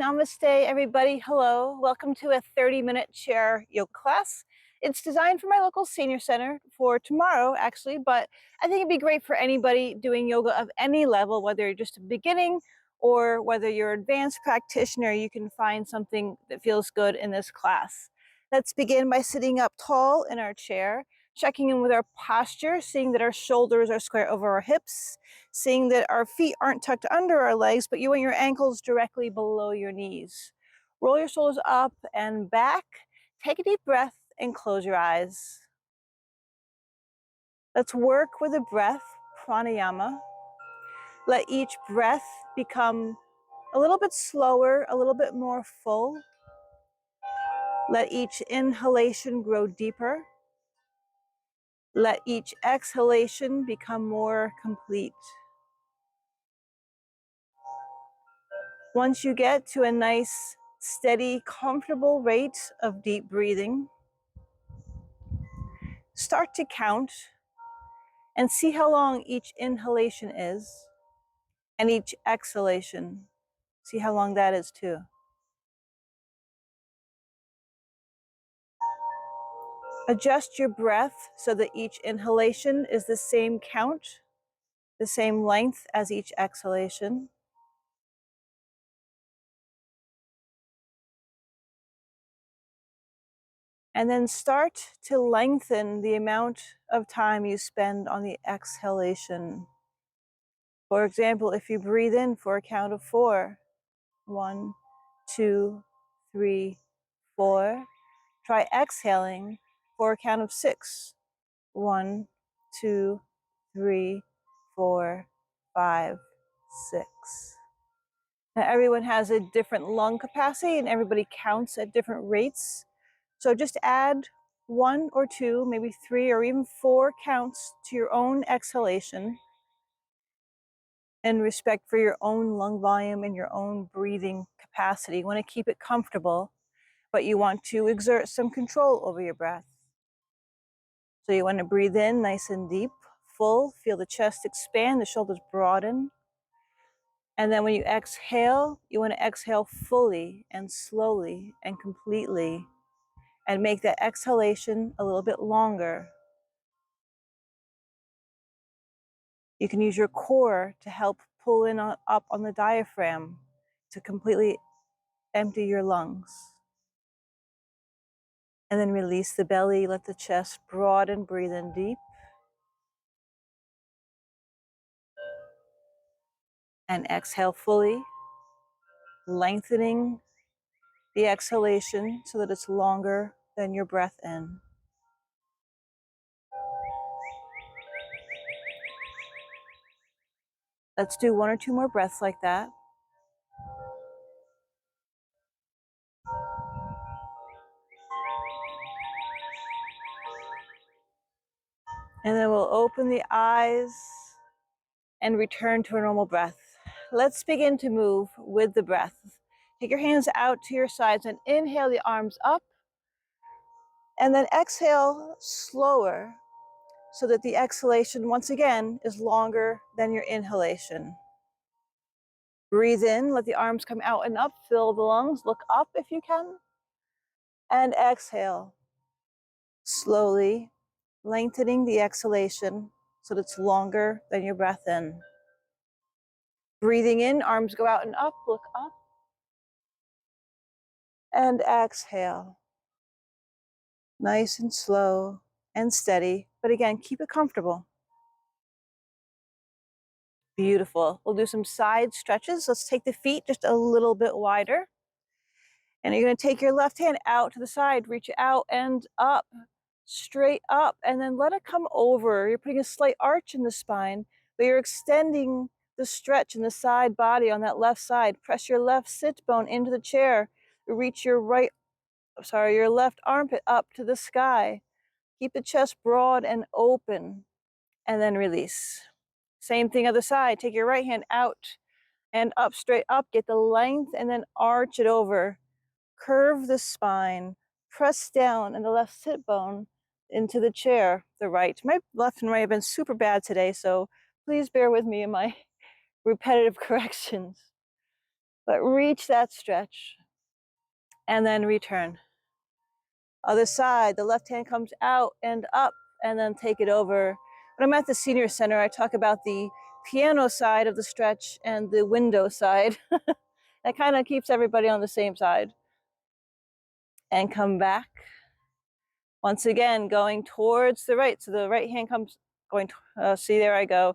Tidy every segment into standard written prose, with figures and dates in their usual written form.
Namaste, everybody. Hello. Welcome to a 30-minute chair yoga class. It's designed for my local senior center for tomorrow, actually, but I think it'd be great for anybody doing yoga of any level, whether you're just beginning or whether you're an advanced practitioner. You can find something that feels good in this class. Let's begin by sitting up tall in our chair, checking in with our posture, seeing that our shoulders are square over our hips, seeing that our feet aren't tucked under our legs, but you want your ankles directly below your knees. Roll your shoulders up and back. Take a deep breath and close your eyes. Let's work with a breath, pranayama. Let each breath become a little bit slower, a little bit more full. Let each inhalation grow deeper. Let each exhalation become more complete. Once you get to a nice, steady, comfortable rate of deep breathing, start to count and see how long each inhalation is and each exhalation. See how long that is too. Adjust your breath so that each inhalation is the same count, the same length as each exhalation. And then start to lengthen the amount of time you spend on the exhalation. For example, if you breathe in for a count of 4, 1, 2, 3, 4, try exhaling for a count of 6, 1, 2, 3, 4, 5, 6. Now everyone has a different lung capacity and everybody counts at different rates. So just add 1 or 2, maybe 3 or even 4 counts to your own exhalation in respect for your own lung volume and your own breathing capacity. You want to keep it comfortable, but you want to exert some control over your breath. So you want to breathe in nice and deep, full, feel the chest expand, the shoulders broaden. And then when you exhale, you want to exhale fully and slowly and completely and make that exhalation a little bit longer. You can use your core to help pull in up on the diaphragm to completely empty your lungs. And then release the belly, let the chest broaden, breathe in deep. And exhale fully, lengthening the exhalation so that it's longer than your breath in. Let's do 1 or 2 more breaths like that. And then we'll open the eyes and return to a normal breath. Let's begin to move with the breath. Take your hands out to your sides and inhale the arms up. And then exhale slower so that the exhalation, once again, is longer than your inhalation. Breathe in, let the arms come out and up, fill the lungs, look up if you can. And exhale, slowly lengthening the exhalation so that it's longer than your breath in. Breathing in, arms go out and up, look up. And exhale. Nice and slow and steady, but again, keep it comfortable. Beautiful. We'll do some side stretches. Let's take the feet just a little bit wider. And you're going to take your left hand out to the side, reach it out and up, straight up, and then let it come over. You're putting a slight arch in the spine, but you're extending the stretch in the side body on that left side. Press your left sit bone into the chair. Reach your your left armpit up to the sky. Keep the chest broad and open, and then release. Same thing other side. Take your right hand out and up, straight up. Get the length and then arch it over. Curve the spine. Press down in the left sit bone into the chair, the right. My left and right have been super bad today, so please bear with me in my repetitive corrections. But reach that stretch and then return. Other side, the left hand comes out and up and then take it over. When I'm at the senior center, I talk about the piano side of the stretch and the window side. That kind of keeps everybody on the same side. And come back. Once again, going towards the right. So the right hand comes going, see, there I go.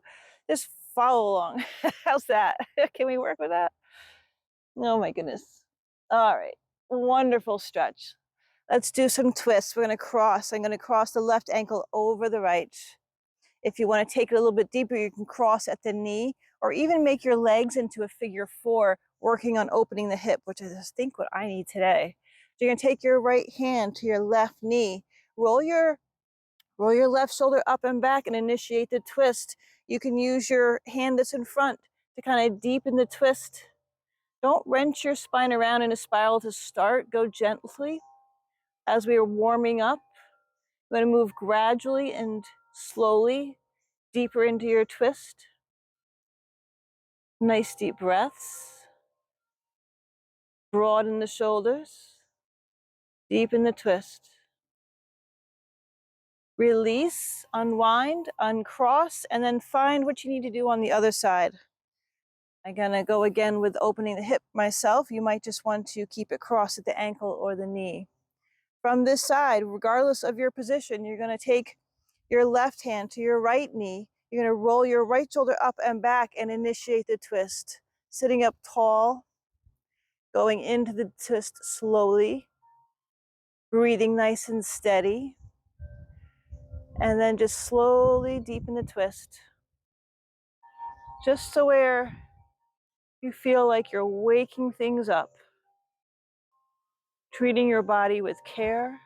Just follow along. How's that? Can we work with that? Oh my goodness. All right, wonderful stretch. Let's do some twists. We're gonna cross. I'm gonna cross the left ankle over the right. If you want to take it a little bit deeper, you can cross at the knee or even make your legs into a figure 4, working on opening the hip, which is I think what I need today. So you're gonna take your right hand to your left knee, roll your left shoulder up and back and initiate the twist. You can use your hand that's in front to kind of deepen the twist. Don't wrench your spine around in a spiral to start. Go gently as we are warming up. You're going to move gradually and slowly deeper into your twist. Nice deep breaths. Broaden the shoulders. Deepen the twist. Release, unwind, uncross, and then find what you need to do on the other side. I'm gonna go again with opening the hip myself. You might just want to keep it crossed at the ankle or the knee. From this side, regardless of your position, you're gonna take your left hand to your right knee. You're gonna roll your right shoulder up and back and initiate the twist. Sitting up tall, going into the twist slowly, breathing nice and steady, and then just slowly deepen the twist. Just so where you feel like you're waking things up, treating your body with care,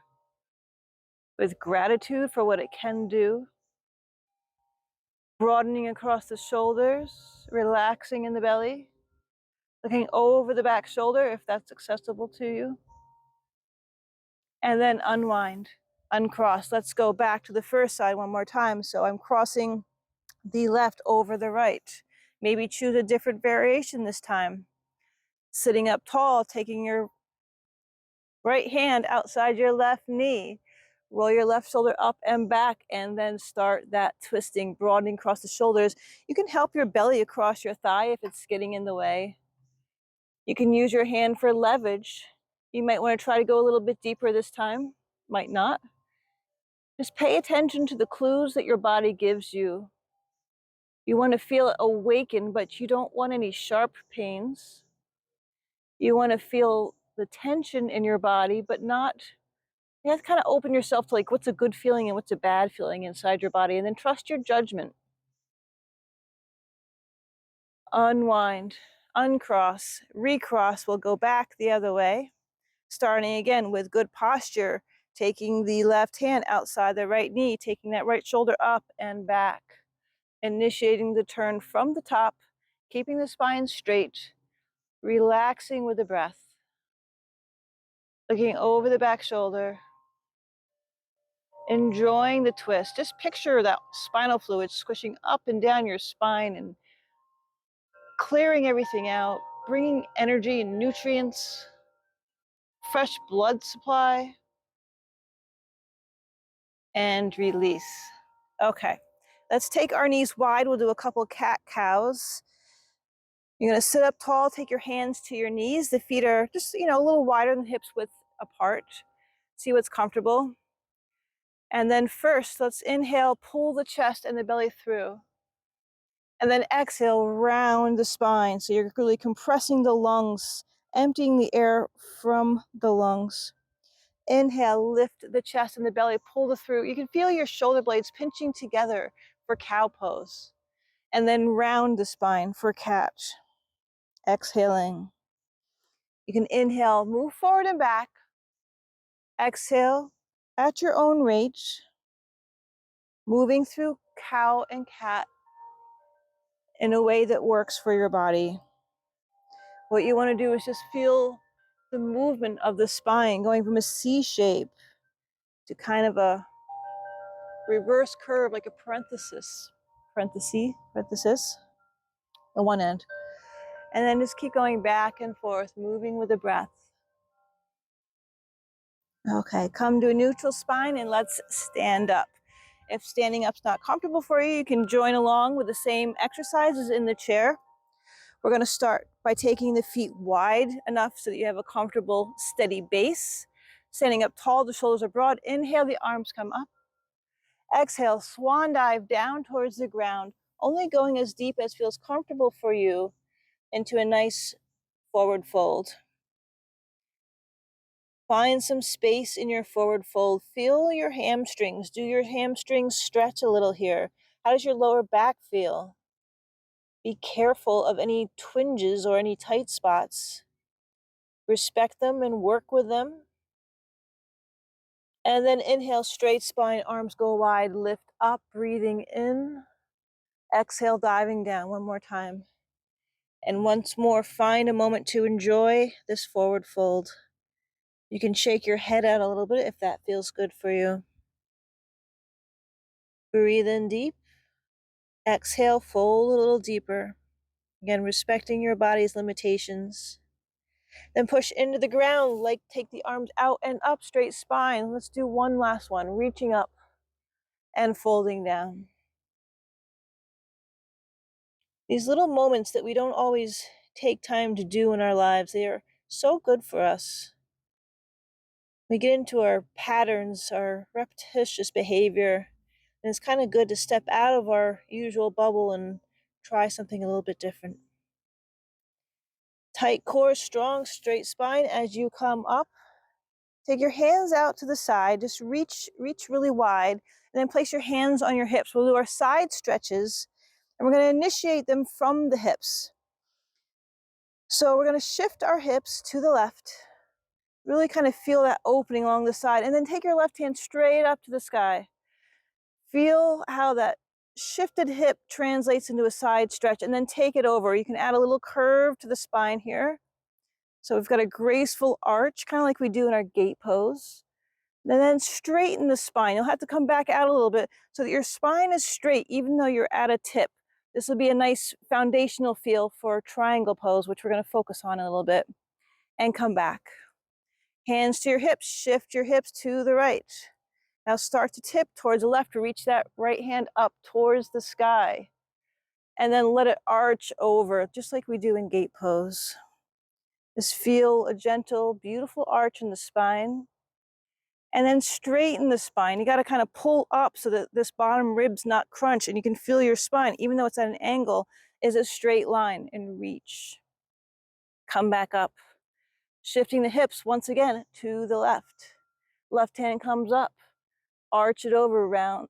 with gratitude for what it can do, broadening across the shoulders, relaxing in the belly, looking over the back shoulder if that's accessible to you, and then unwind, uncross. Let's go back to the first side one more time. So I'm crossing the left over the right. Maybe choose a different variation this time. Sitting up tall, taking your right hand outside your left knee. Roll your left shoulder up and back and then start that twisting, broadening across the shoulders. You can help your belly across your thigh if it's getting in the way. You can use your hand for leverage. You might want to try to go a little bit deeper this time, might not. Just pay attention to the clues that your body gives you. You want to feel it awaken, but you don't want any sharp pains. You want to feel the tension in your body, but not, you have to kind of open yourself to like what's a good feeling and what's a bad feeling inside your body, and then trust your judgment. Unwind, uncross, recross. We'll go back the other way. Starting again with good posture, taking the left hand outside the right knee, taking that right shoulder up and back, initiating the turn from the top, keeping the spine straight, relaxing with the breath, looking over the back shoulder, enjoying the twist. Just picture that spinal fluid squishing up and down your spine and clearing everything out, bringing energy and nutrients, fresh blood supply, and release. Okay, let's take our knees wide. We'll do a couple cat-cows. You're gonna sit up tall, take your hands to your knees. The feet are just, a little wider than hips width apart. See what's comfortable. And then first, let's inhale, pull the chest and the belly through. And then exhale, round the spine. So you're really compressing the lungs, emptying the air from the lungs. Inhale, lift the chest and the belly, pull the through. You can feel your shoulder blades pinching together for cow pose. And then round the spine for cat. Exhaling. You can inhale, move forward and back. Exhale at your own rate, moving through cow and cat in a way that works for your body. What you want to do is just feel the movement of the spine going from a C shape to kind of a reverse curve, like a parenthesis, on one end. And then just keep going back and forth, moving with the breath. Okay, come to a neutral spine and let's stand up. If standing up's not comfortable for you, you can join along with the same exercises in the chair. We're going to start by taking the feet wide enough so that you have a comfortable, steady base. Standing up tall, the shoulders are broad. Inhale, the arms come up. Exhale, swan dive down towards the ground, only going as deep as feels comfortable for you into a nice forward fold. Find some space in your forward fold. Feel your hamstrings. Do your hamstrings stretch a little here? How does your lower back feel? Be careful of any twinges or any tight spots. Respect them and work with them. And then inhale, straight spine, arms go wide, lift up, breathing in. Exhale, diving down one more time. And once more, find a moment to enjoy this forward fold. You can shake your head out a little bit if that feels good for you. Breathe in deep. Exhale, fold a little deeper. Again, respecting your body's limitations. Then push into the ground, like take the arms out and up, straight spine. Let's do one last one, reaching up and folding down. These little moments that we don't always take time to do in our lives, they are so good for us. We get into our patterns, our repetitious behavior, and it's kind of good to step out of our usual bubble and try something a little bit different. Tight core, strong, straight spine as you come up. Take your hands out to the side, just reach really wide, and then place your hands on your hips. We'll do our side stretches, and we're going to initiate them from the hips. So we're going to shift our hips to the left, really kind of feel that opening along the side, and then take your left hand straight up to the sky. Feel how that shifted hip translates into a side stretch, and then take it over. You can add a little curve to the spine here. So we've got a graceful arch, kind of like we do in our gate pose. And then straighten the spine. You'll have to come back out a little bit so that your spine is straight, even though you're at a tip. This will be a nice foundational feel for triangle pose, which we're going to focus on in a little bit. And come back. Hands to your hips, shift your hips to the right. Now start to tip towards the left, reach that right hand up towards the sky. And then let it arch over, just like we do in gate pose. Just feel a gentle, beautiful arch in the spine. And then straighten the spine. You got to kind of pull up so that this bottom rib's not crunched, and you can feel your spine, even though it's at an angle, is a straight line, and reach. Come back up. Shifting the hips once again to the left. Left hand comes up. Arch it over around.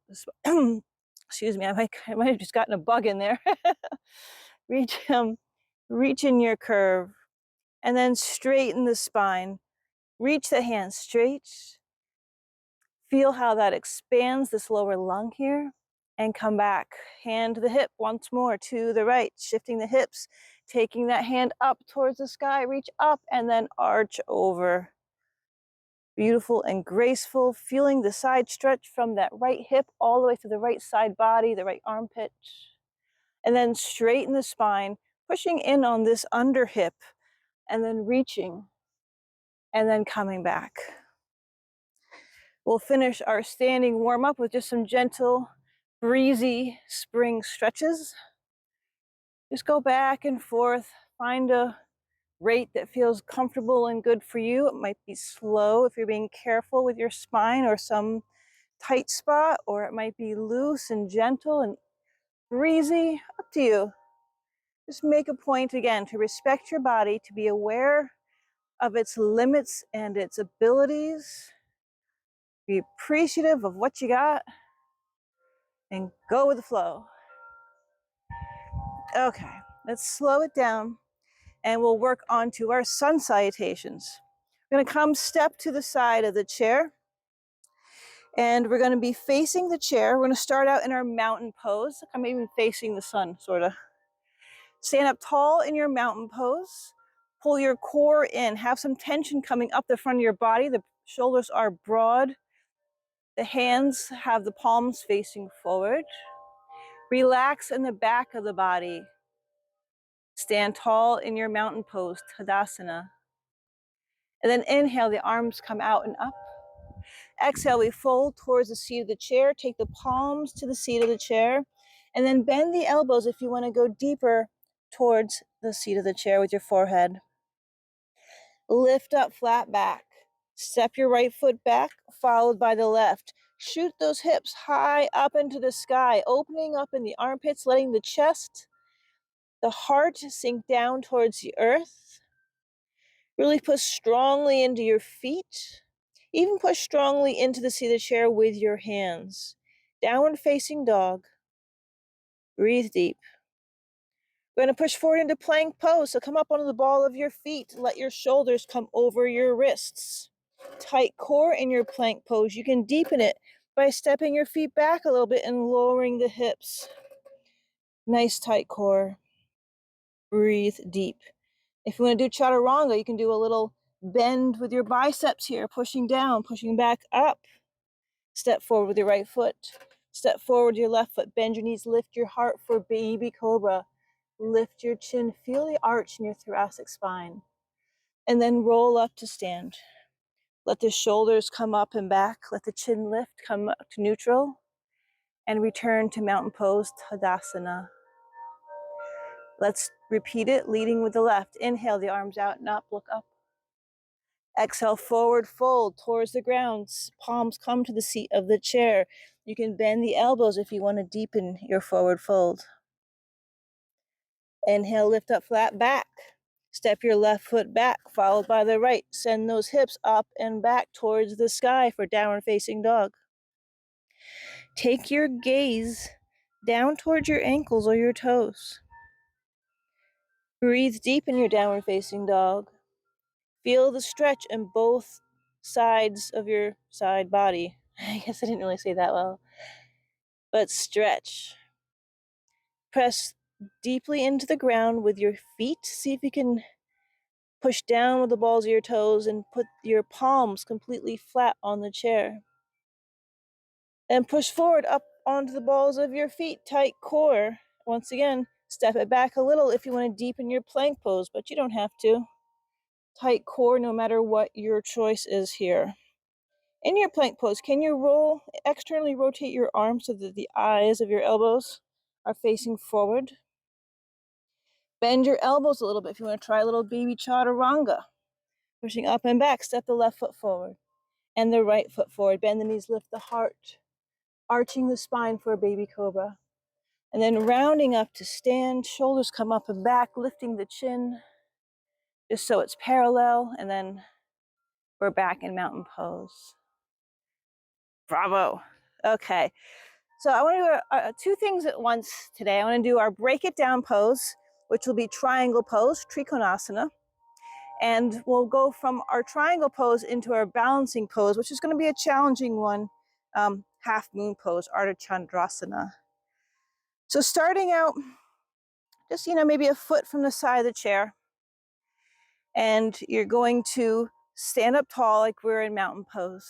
Excuse me, I might have just gotten a bug in there. Reach in your curve. And then straighten the spine. Reach the hand straight. Feel how that expands this lower lung here, and come back. Hand to the hip once more to the right, shifting the hips, taking that hand up towards the sky, reach up and then arch over. Beautiful and graceful, feeling the side stretch from that right hip all the way to the right side body, the right armpit. And then straighten the spine, pushing in on this under hip, and then reaching, and then coming back. We'll finish our standing warm up with just some gentle, breezy spring stretches. Just go back and forth, find a rate that feels comfortable and good for you. It might be slow if you're being careful with your spine or some tight spot, or it might be loose and gentle and breezy, up to you. Just make a point again to respect your body, to be aware of its limits and its abilities. Be appreciative of what you got and go with the flow. Okay, let's slow it down and we'll work on to our sun salutations. We're going to come step to the side of the chair and we're going to be facing the chair. We're going to start out in our mountain pose. I'm even facing the sun, sort of. Stand up tall in your mountain pose. Pull your core in. Have some tension coming up the front of your body. The shoulders are broad. The hands have the palms facing forward. Relax in the back of the body. Stand tall in your mountain pose, Tadasana. And then inhale, the arms come out and up. Exhale, we fold towards the seat of the chair. Take the palms to the seat of the chair. And then bend the elbows if you want to go deeper towards the seat of the chair with your forehead. Lift up, flat back. Step your right foot back, followed by the left. Shoot those hips high up into the sky, opening up in the armpits, letting the chest, the heart sink down towards the earth. Really push strongly into your feet. Even push strongly into the seat of the chair with your hands. Downward facing dog. Breathe deep. We're going to push forward into plank pose. So come up onto the ball of your feet. Let your shoulders come over your wrists. Tight core in your plank pose. You can deepen it by stepping your feet back a little bit and lowering the hips. Nice tight core. Breathe deep. If you want to do chaturanga, you can do a little bend with your biceps here, pushing down, pushing back up. Step forward with your right foot. Step forward your left foot. Bend your knees, lift your heart for baby cobra. Lift your chin, feel the arch in your thoracic spine. And then roll up to stand. Let the shoulders come up and back. Let the chin lift, come up to neutral. And return to mountain pose, Tadasana. Let's repeat it, leading with the left. Inhale, the arms out and up, look up. Exhale, forward fold towards the ground. Palms come to the seat of the chair. You can bend the elbows if you want to deepen your forward fold. Inhale, lift up, flat back. Step your left foot back, followed by the right. Send those hips up and back towards the sky for downward facing dog. Take your gaze down towards your ankles or your toes. Breathe deep in your downward facing dog. Feel the stretch in both sides of your side body. I guess I didn't really say that well. But stretch. Press deeply into the ground with your feet. See if you can push down with the balls of your toes and put your palms completely flat on the chair. And push forward up onto the balls of your feet. Tight core. Once again, step it back a little if you want to deepen your plank pose, but you don't have to. Tight core no matter what your choice is here. In your plank pose, can you externally rotate your arms so that the eyes of your elbows are facing forward? Bend your elbows a little bit if you want to try a little baby chaturanga. Pushing up and back, step the left foot forward and the right foot forward. Bend the knees, lift the heart, arching the spine for a baby cobra. And then rounding up to stand, shoulders come up and back, lifting the chin just so it's parallel, and then we're back in mountain pose. Bravo. Okay, so I want to do two things at once today. I want to do our break it down pose, which will be triangle pose, Trikonasana. And we'll go from our triangle pose into our balancing pose, which is going to be a challenging one, half moon pose, Ardha Chandrasana. So starting out, just, maybe a foot from the side of the chair. And you're going to stand up tall like we're in mountain pose.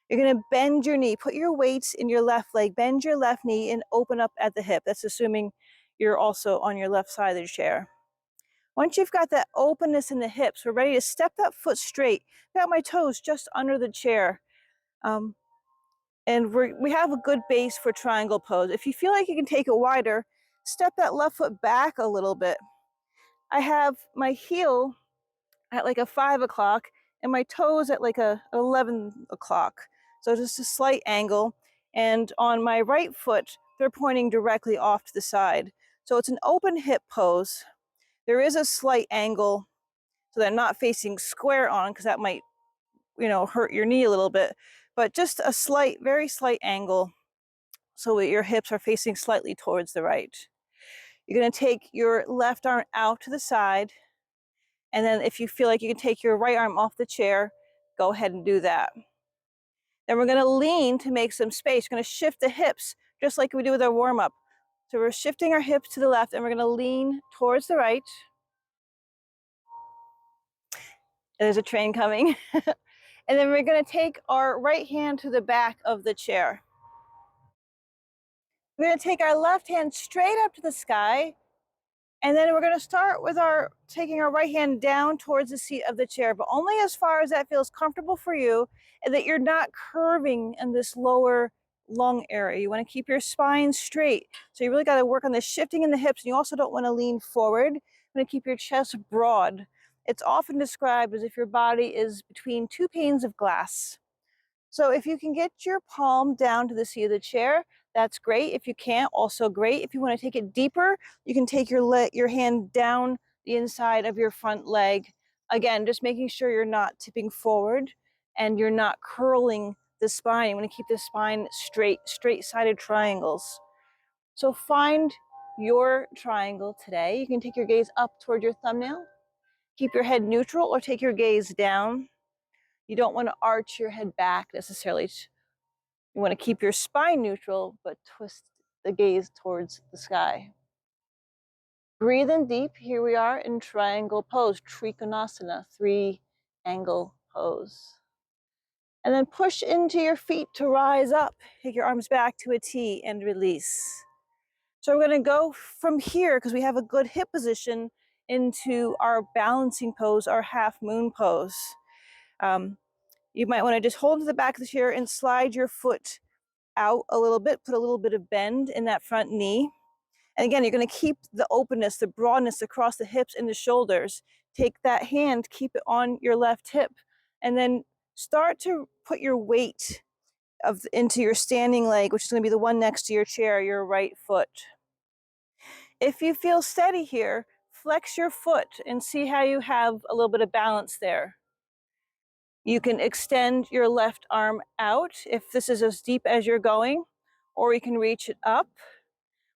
You're going to bend your knee, put your weights in your left leg, bend your left knee and open up at the hip. That's assuming you're also on your left side of the chair. Once you've got that openness in the hips, we're ready to step that foot straight. I've got my toes just under the chair. And we have a good base for triangle pose. If you feel like you can take it wider, step that left foot back a little bit. I have my heel at like a 5 o'clock and my toes at like a 11 o'clock. So just a slight angle. And on my right foot, they're pointing directly off to the side. So it's an open hip pose. There is a slight angle so they're not facing square on, because that might, hurt your knee a little bit, but just a slight, very slight angle so that your hips are facing slightly towards the right. You're going to take your left arm out to the side, and then if you feel like you can take your right arm off the chair, go ahead and do that. Then we're going to lean to make some space. We're going to shift the hips just like we do with our warm-up. So we're shifting our hips to the left and we're going to lean towards the right. There's a train coming. And then we're going to take our right hand to the back of the chair. We're going to take our left hand straight up to the sky And then we're going to start with taking our right hand down towards the seat of the chair, but only as far as that feels comfortable for you and that you're not curving in this lower lung area. You want to keep your spine straight. So you really got to work on the shifting in the hips, and you also don't want to lean forward. You want to keep your chest broad. It's often described as if your body is between two panes of glass. So if you can get your palm down to the seat of the chair, that's great. If you can't, also great. If you want to take it deeper, you can take your hand down the inside of your front leg. Again, just making sure you're not tipping forward and you're not curling the spine. You want to keep the spine straight, straight-sided triangles. So find your triangle today. You can take your gaze up toward your thumbnail. Keep your head neutral or take your gaze down. You don't want to arch your head back necessarily. You want to keep your spine neutral, but twist the gaze towards the sky. Breathe in deep. Here we are in triangle pose, Trikonasana, 3-angle pose. And then push into your feet to rise up. Take your arms back to a T and release. So we're going to go from here, because we have a good hip position, into our balancing pose, our half moon pose. You might want to just hold to the back of the chair and slide your foot out a little bit, put a little bit of bend in that front knee. And again, you're going to keep the openness, the broadness across the hips and the shoulders. Take that hand, keep it on your left hip, and then start to put your weight into your standing leg, which is going to be the one next to your chair, your right foot. If you feel steady here, flex your foot and see how you have a little bit of balance there. You can extend your left arm out if this is as deep as you're going, or you can reach it up.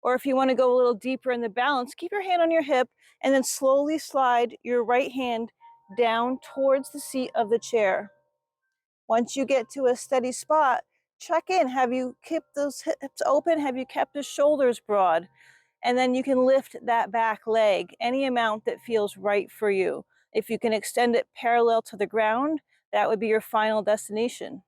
Or if you want to go a little deeper in the balance, keep your hand on your hip and then slowly slide your right hand down towards the seat of the chair. Once you get to a steady spot, check in. Have you kept those hips open? Have you kept the shoulders broad? And then you can lift that back leg any amount that feels right for you. If you can extend it parallel to the ground, that would be your final destination.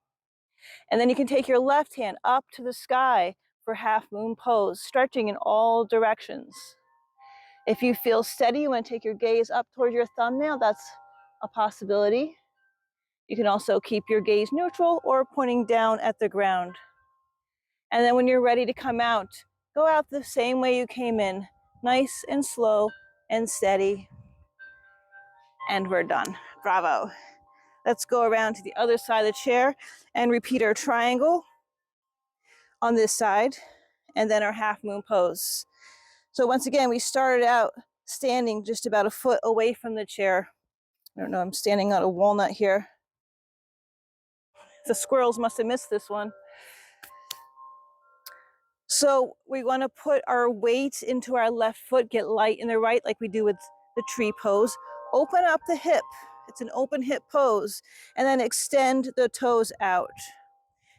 And then you can take your left hand up to the sky for half moon pose, stretching in all directions. If you feel steady, you want to take your gaze up toward your thumbnail, that's a possibility. You can also keep your gaze neutral or pointing down at the ground. And then when you're ready to come out, go out the same way you came in, nice and slow and steady. And we're done. Bravo. Let's go around to the other side of the chair and repeat our triangle on this side, and then our half moon pose. So once again, we started out standing just about a foot away from the chair. I don't know, I'm standing on a walnut here. The squirrels must have missed this one. So we want to put our weight into our left foot, get light in the right like we do with the tree pose. Open up the hip. It's an open hip pose. And then extend the toes out.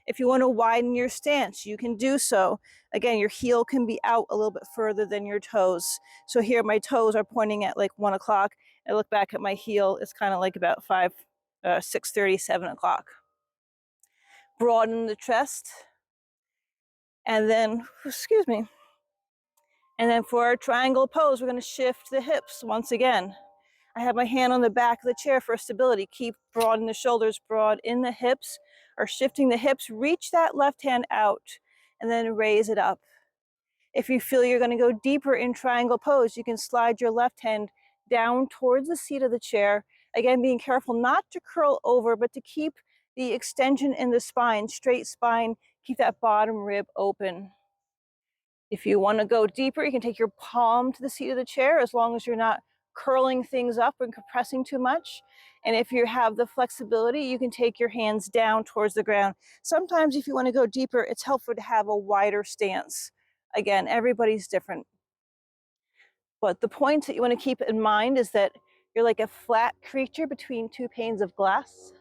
If you want to widen your stance, you can do so. Again, your heel can be out a little bit further than your toes. So here my toes are pointing at like 1 o'clock. I look back at my heel, it's kind of like about 6:30, 7 o'clock. Broaden the chest. And then, excuse me. And then for our triangle pose, we're going to shift the hips once again. I have my hand on the back of the chair for stability. Keep broaden the shoulders, broad in the hips, or shifting the hips. Reach that left hand out and then raise it up. If you feel you're going to go deeper in triangle pose, you can slide your left hand down towards the seat of the chair. Again, being careful not to curl over, but to keep the extension in the spine, straight spine, keep that bottom rib open. If you want to go deeper, you can take your palm to the seat of the chair as long as you're not curling things up and compressing too much. And if you have the flexibility, you can take your hands down towards the ground. Sometimes if you want to go deeper, it's helpful to have a wider stance. Again, everybody's different. But the point that you want to keep in mind is that you're like a flat creature between two panes of glass,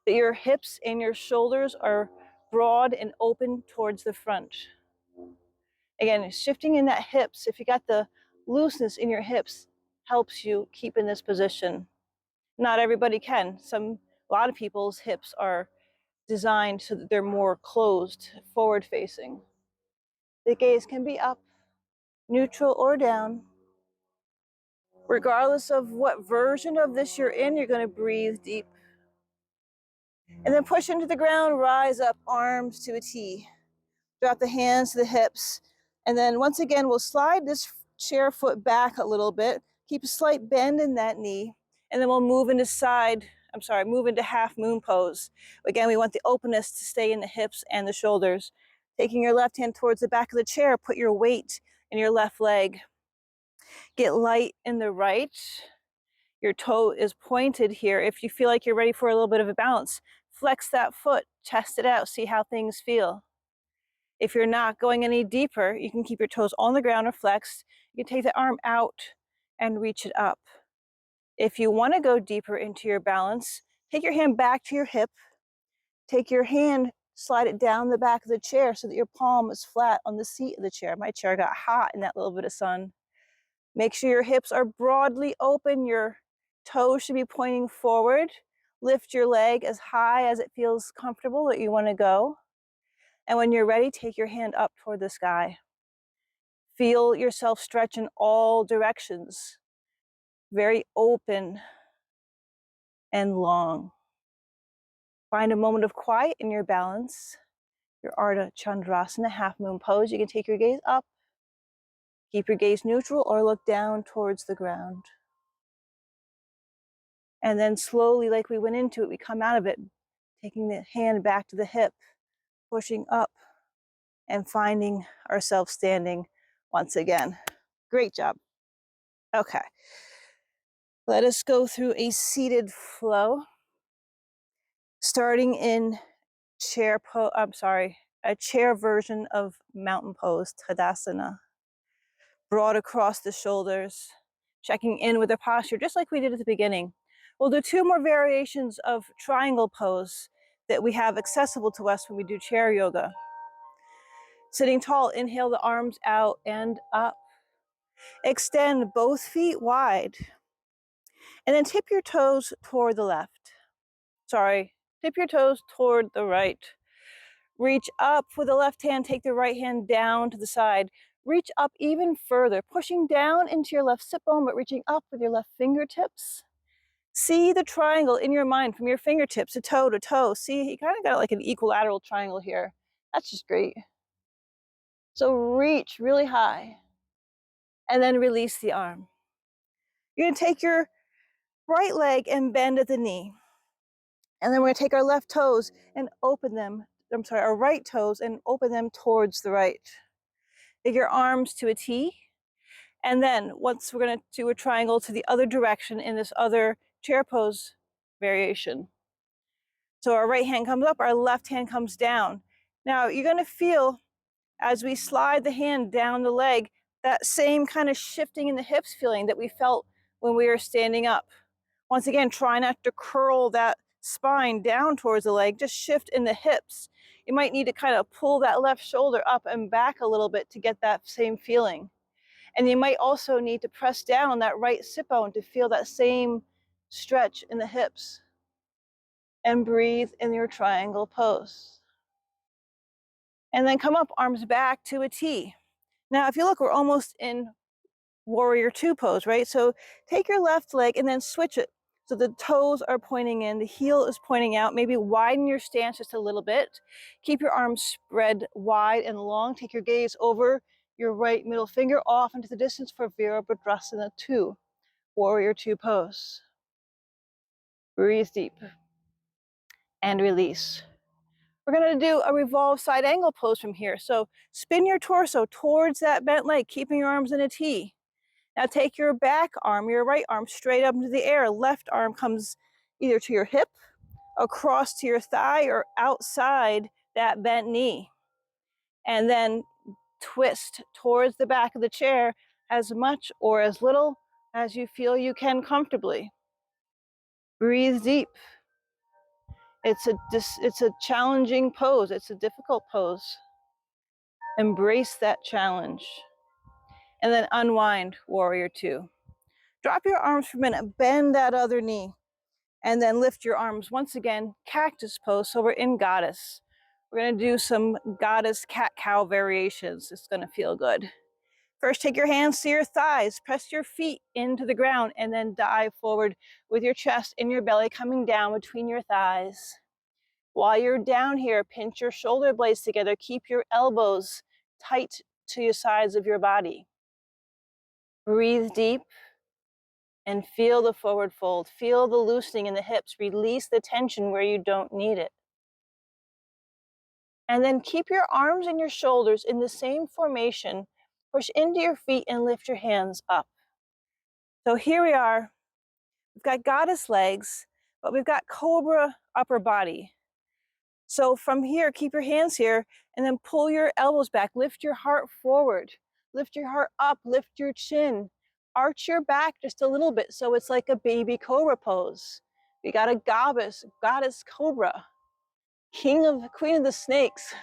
that your hips and your shoulders are broad and open towards the front. Again, shifting in that hips, if you got the looseness in your hips, helps you keep in this position. Not everybody can. A lot of people's hips are designed so that they're more closed, forward facing. The gaze can be up, neutral, or down. Regardless of what version of this you're in, you're going to breathe deep. And then push into the ground, rise up, arms to a T. Drop the hands to the hips. And then once again, we'll slide this chair foot back a little bit. Keep a slight bend in that knee. And then we'll move into move into half moon pose. Again, we want the openness to stay in the hips and the shoulders. Taking your left hand towards the back of the chair, put your weight in your left leg. Get light in the right. Your toe is pointed here. If you feel like you're ready for a little bit of a balance, flex that foot, test it out, see how things feel. If you're not going any deeper, you can keep your toes on the ground or flexed. You can take the arm out and reach it up. If you want to go deeper into your balance, take your hand back to your hip. Take your hand, slide it down the back of the chair so that your palm is flat on the seat of the chair. My chair got hot in that little bit of sun. Make sure your hips are broadly open. Your toes should be pointing forward. Lift your leg as high as it feels comfortable that you want to go. And when you're ready, take your hand up toward the sky. Feel yourself stretch in all directions. Very open and long. Find a moment of quiet in your balance. Your Ardha Chandrasana, half moon pose. You can take your gaze up, keep your gaze neutral, or look down towards the ground. And then slowly, like we went into it, we come out of it, taking the hand back to the hip, pushing up, and finding ourselves standing once again. Great job. Okay. Let us go through a seated flow, starting in a chair version of mountain pose, Tadasana. Broad across the shoulders, checking in with the posture, just like we did at the beginning. We'll do 2 more variations of triangle pose that we have accessible to us when we do chair yoga. Sitting tall, inhale the arms out and up. Extend both feet wide. And then tip your toes toward the left. Tip your toes toward the right. Reach up with the left hand, take the right hand down to the side. Reach up even further, pushing down into your left sit bone, but reaching up with your left fingertips. See the triangle in your mind from your fingertips to toe. See, you kind of got like an equilateral triangle here. That's just great. So reach really high and then release the arm. You're gonna take your right leg and bend at the knee. And then we're gonna take our left toes and open them, our right toes and open them towards the right. Take your arms to a T. And then once we're gonna do a triangle to the other direction in this other chair pose variation. So our right hand comes up, our left hand comes down. Now you're gonna feel as we slide the hand down the leg, that same kind of shifting in the hips feeling that we felt when we were standing up. Once again, try not to curl that spine down towards the leg, just shift in the hips. You might need to kind of pull that left shoulder up and back a little bit to get that same feeling. And you might also need to press down that right sit bone to feel that same stretch in the hips. And breathe in your triangle pose. And then come up, arms back to a T. Now, if you look, we're almost in warrior 2 pose, right? So take your left leg and then switch it. So the toes are pointing in, the heel is pointing out. Maybe widen your stance just a little bit. Keep your arms spread wide and long. Take your gaze over your right middle finger off into the distance for Virabhadrasana 2, warrior 2 pose. Breathe deep and release. We're gonna do a revolved side angle pose from here. So spin your torso towards that bent leg, keeping your arms in a T. Now take your back arm, your right arm, straight up into the air. Left arm comes either to your hip, across to your thigh, or outside that bent knee. And then twist towards the back of the chair as much or as little as you feel you can comfortably. Breathe deep. It's a challenging pose. It's a difficult pose. Embrace that challenge. And then unwind, warrior 2. Drop your arms for a minute, bend that other knee, and then lift your arms once again, cactus pose. So we're in goddess. We're gonna do some goddess cat-cow variations. It's gonna feel good. First, take your hands to your thighs, press your feet into the ground, and then dive forward with your chest and your belly coming down between your thighs. While you're down here, pinch your shoulder blades together. Keep your elbows tight to your sides of your body. Breathe deep and feel the forward fold. Feel the loosening in the hips. Release the tension where you don't need it. And then keep your arms and your shoulders in the same formation. Push into your feet and lift your hands up. So here we are. We've got goddess legs, but we've got cobra upper body. So from here, keep your hands here and then pull your elbows back. Lift your heart forward. Lift your heart up. Lift your chin. Arch your back just a little bit so it's like a baby cobra pose. We got a Goddess-Cobra, queen of the snakes.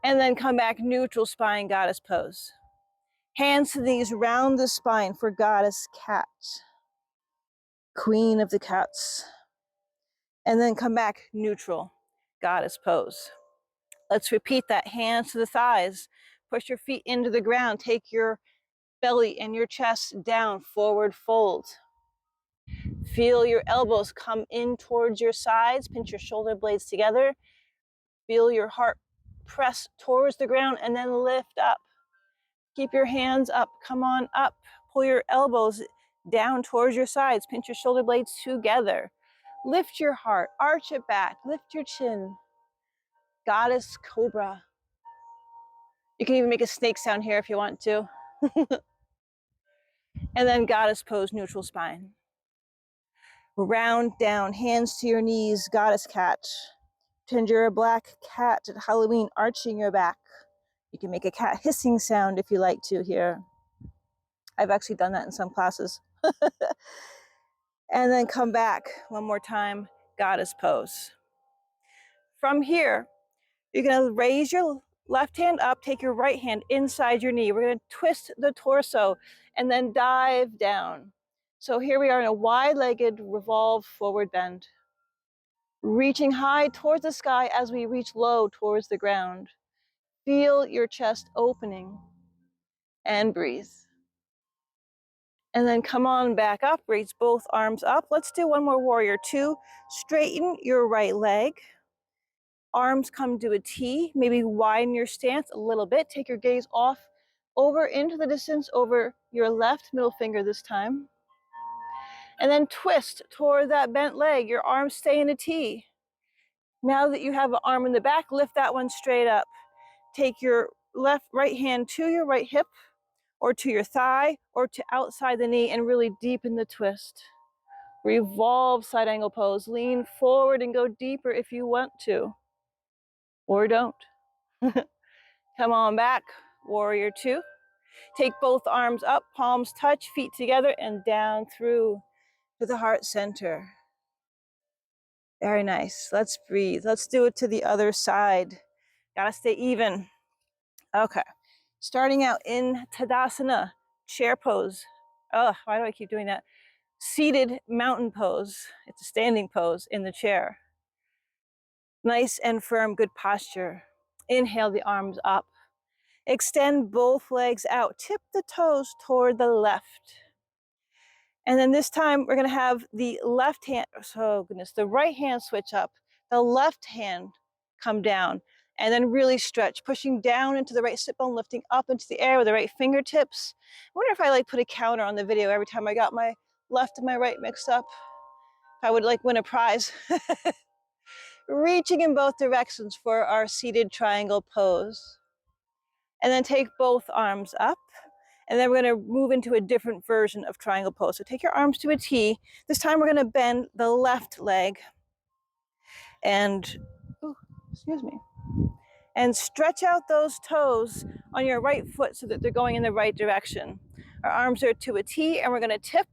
And then come back, neutral spine goddess pose. Hands to knees, round the spine for goddess cat. Queen of the cats. And then come back, neutral goddess pose. Let's repeat that. Hands to the thighs. Push your feet into the ground. Take your belly and your chest down, forward fold. Feel your elbows come in towards your sides. Pinch your shoulder blades together. Feel your heart press towards the ground and then lift up. Keep your hands up. Come on up. Pull your elbows down towards your sides. Pinch your shoulder blades together. Lift your heart. Arch it back. Lift your chin. Goddess-Cobra. You can even make a snake sound here if you want to. And then goddess pose, neutral spine. Round down, hands to your knees, goddess cat. Pretend you're a black cat at Halloween, arching your back. You can make a cat hissing sound if you like to here. I've actually done that in some classes. And then come back one more time, goddess pose. From here, you're gonna raise your left hand up, take your right hand inside your knee. We're gonna twist the torso and then dive down. So here we are in a wide-legged revolved forward bend. Reaching high towards the sky as we reach low towards the ground. Feel your chest opening and breathe. And then come on back up, raise both arms up. Let's do one more warrior two. Straighten your right leg. Arms come to a T, maybe widen your stance a little bit. Take your gaze off over into the distance over your left middle finger this time. And then twist toward that bent leg. Your arms stay in a T. Now that you have an arm in the back, lift that one straight up. Take your right hand to your right hip or to your thigh or to outside the knee and really deepen the twist. Revolve side angle pose. Lean forward and go deeper if you want to. Or don't. Come on back, warrior two. Take both arms up, palms touch, feet together, and down through to the heart center. Very nice. Let's breathe. Let's do it to the other side. Gotta stay even. Okay. Starting out in Tadasana, chair pose. Oh, why do I keep doing that? Seated mountain pose. It's a standing pose in the chair. Nice and firm, good posture. Inhale the arms up. Extend both legs out. Tip the toes toward the left. And then this time we're going to have the left hand, oh goodness, the right hand switch up, the left hand come down, and then really stretch, pushing down into the right sit bone, lifting up into the air with the right fingertips. I wonder if I put a counter on the video every time I got my left and my right mixed up. If I would win a prize. Reaching in both directions for our seated triangle pose. And then take both arms up. And then we're going to move into a different version of triangle pose. So take your arms to a T. This time we're going to bend the left leg and, excuse me, and stretch out those toes on your right foot so that they're going in the right direction. Our arms are to a T and we're going to tip.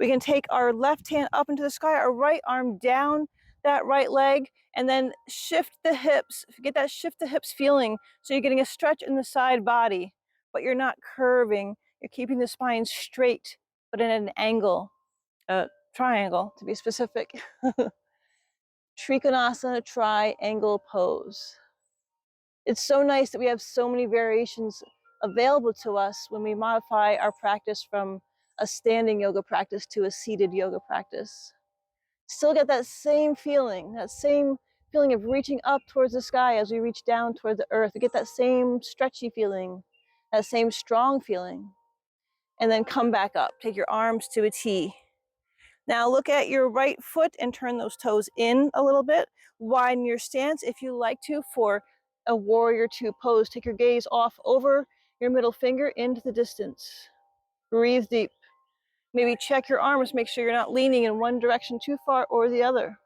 We can take our left hand up into the sky, our right arm down that right leg, and then shift the hips. Get that shift the hips feeling so you're getting a stretch in the side body, but you're not curving. You're keeping the spine straight, but in an angle, triangle to be specific. Trikonasana triangle pose. It's so nice that we have so many variations available to us when we modify our practice from a standing yoga practice to a seated yoga practice. Still get that same feeling of reaching up towards the sky as we reach down toward the earth. We get that same stretchy feeling, that same strong feeling. And then come back up. Take your arms to a T. Now look at your right foot and turn those toes in a little bit. Widen your stance if you like to for a warrior two pose. Take your gaze off over your middle finger into the distance. Breathe deep. Maybe check your arms, make sure you're not leaning in one direction too far or the other.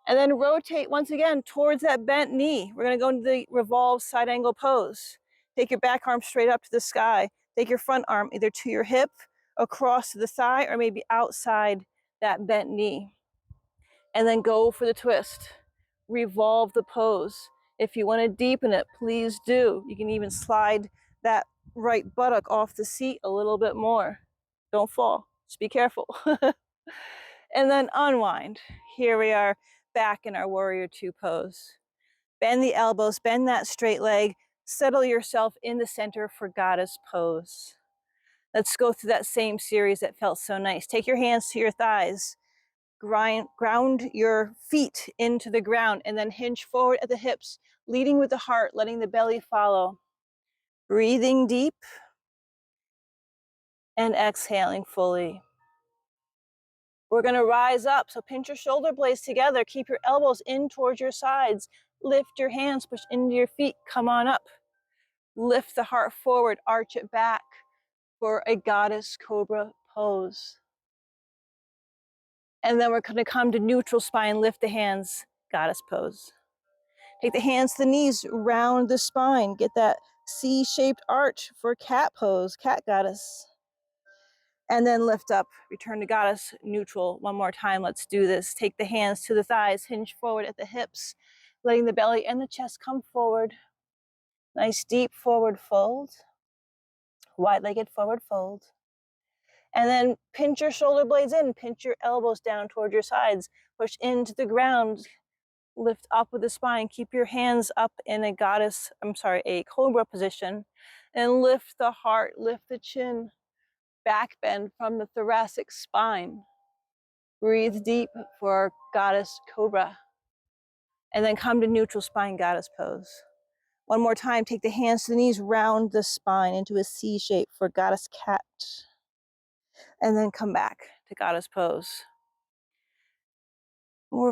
And then rotate once again towards that bent knee. We're gonna go into the revolved side angle pose. Take your back arm straight up to the sky. Take your front arm either to your hip, across to the thigh, or maybe outside that bent knee. And then go for the twist. Revolve the pose. If you wanna deepen it, please do. You can even slide that right buttock off the seat a little bit more. Don't fall, just be careful. And then unwind. Here we are back in our warrior two pose. Bend the elbows, bend that straight leg, settle yourself in the center for goddess pose. Let's go through that same series that felt so nice. Take your hands to your thighs, ground your feet into the ground, and then hinge forward at the hips, leading with the heart, letting the belly follow. Breathing deep and exhaling fully. We're gonna rise up, so pinch your shoulder blades together, keep your elbows in towards your sides, lift your hands, push into your feet, come on up. Lift the heart forward, arch it back for a Goddess-Cobra pose. And then we're gonna come to neutral spine, lift the hands, Goddess pose. Take the hands to the knees, round the spine, get that C-shaped arch for cat pose, cat goddess. And then lift up, return to goddess, neutral. One more time, let's do this. Take the hands to the thighs, hinge forward at the hips, letting the belly and the chest come forward. Nice deep forward fold, wide-legged forward fold. And then pinch your shoulder blades in, pinch your elbows down toward your sides, push into the ground, lift up with the spine, keep your hands up in a a cobra position, and lift the heart, lift the chin, back bend from the thoracic spine. Breathe deep for Goddess-Cobra. And then come to neutral spine goddess pose. One more time, take the hands to the knees, round the spine into a C shape for goddess cat. And then come back to goddess pose.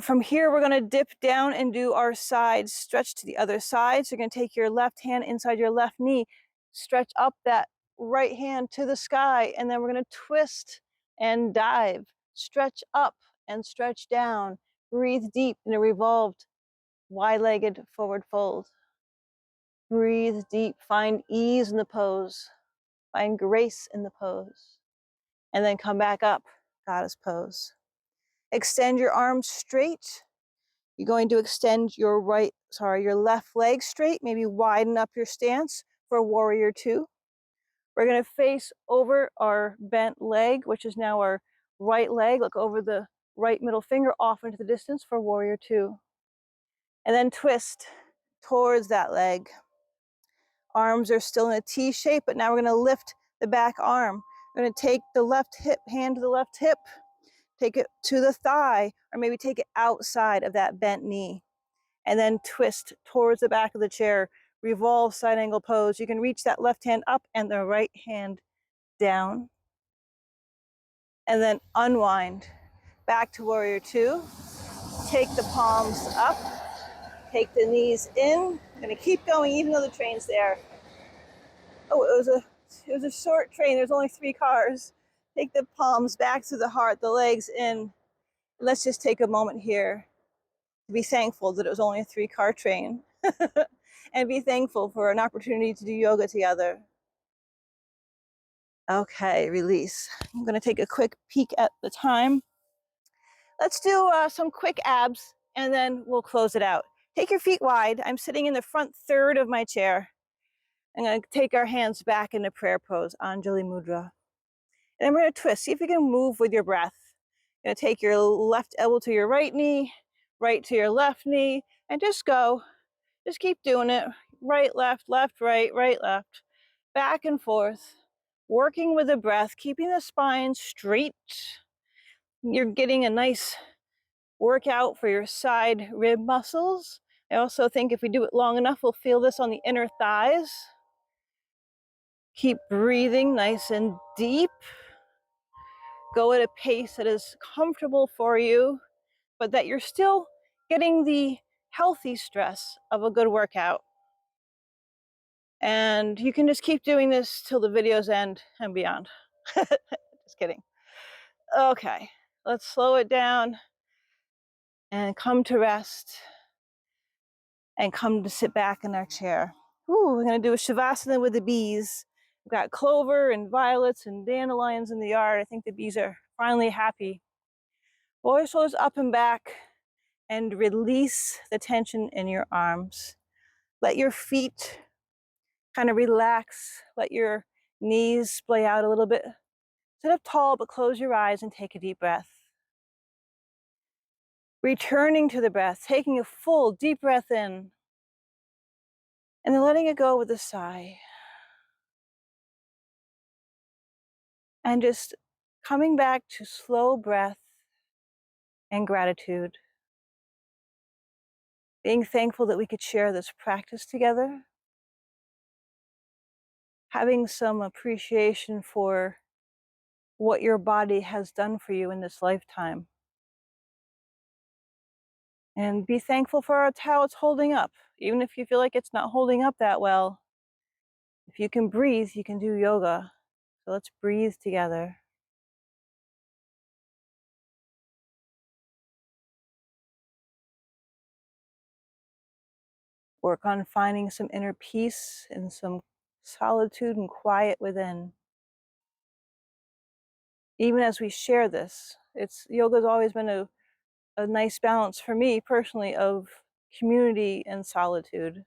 From here, we're gonna dip down and do our side stretch to the other side. So you're gonna take your left hand inside your left knee, stretch up that right hand to the sky, and then we're gonna twist and dive. Stretch up and stretch down. Breathe deep in a revolved, wide-legged forward fold. Breathe deep, find ease in the pose, find grace in the pose, and then come back up, goddess pose. Extend your arms straight. You're going to extend your left leg straight, maybe widen up your stance for warrior two. We're gonna face over our bent leg, which is now our right leg. Look over the right middle finger off into the distance for warrior two. And then twist towards that leg. Arms are still in a T shape, but now we're gonna lift the back arm. We're gonna take the left hip, hand to the left hip, take it to the thigh, or maybe take it outside of that bent knee. And then twist towards the back of the chair, revolve side angle pose. You can reach that left hand up and the right hand down. And then unwind. Back to warrior two. Take the palms up, take the knees in. I'm gonna keep going even though the train's there. Oh, it was a short train, there's only 3 cars. Take the palms back to the heart, the legs in. Let's just take a moment here to be thankful that it was only a 3-car train. And be thankful for an opportunity to do yoga together. Okay, release. I'm gonna take a quick peek at the time. Let's do some quick abs and then we'll close it out. Take your feet wide. I'm sitting in the front third of my chair. I'm gonna take our hands back into prayer pose, Anjali Mudra. And we're gonna twist, see if you can move with your breath. You're gonna take your left elbow to your right knee, right to your left knee, and just go. Just keep doing it. Right, left, left, right, right, left. Back and forth. Working with the breath, keeping the spine straight. You're getting a nice workout for your side rib muscles. I also think if we do it long enough, we'll feel this on the inner thighs. Keep breathing nice and deep. Go at a pace that is comfortable for you, but that you're still getting the healthy stress of a good workout. And you can just keep doing this till the videos end and beyond. Just kidding. Okay, let's slow it down and come to rest and come to sit back in our chair. Ooh, we're gonna do a Savasana with the bees. We've got clover and violets and dandelions in the yard. I think the bees are finally happy. Roll your shoulders up and back and release the tension in your arms. Let your feet kind of relax. Let your knees splay out a little bit. Sit up tall, but close your eyes and take a deep breath. Returning to the breath, taking a full deep breath in, and then letting it go with a sigh. And just coming back to slow breath and gratitude. Being thankful that we could share this practice together. Having some appreciation for what your body has done for you in this lifetime. And be thankful for how it's holding up. Even if you feel like it's not holding up that well, if you can breathe, you can do yoga. So let's breathe together. Work on finding some inner peace and some solitude and quiet within. Even as we share this, yoga's always been a nice balance for me personally of community and solitude.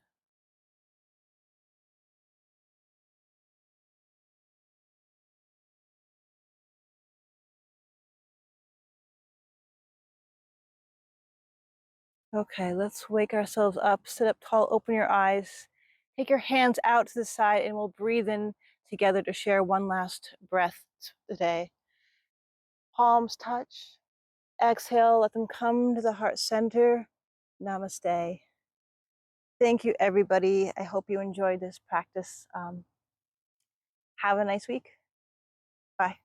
Okay, let's wake ourselves up. Sit up tall, open your eyes. Take your hands out to the side and we'll breathe in together to share one last breath today. Palms touch. Exhale, let them come to the heart center. Namaste. Thank you, everybody. I hope you enjoyed this practice. Have a nice week. Bye.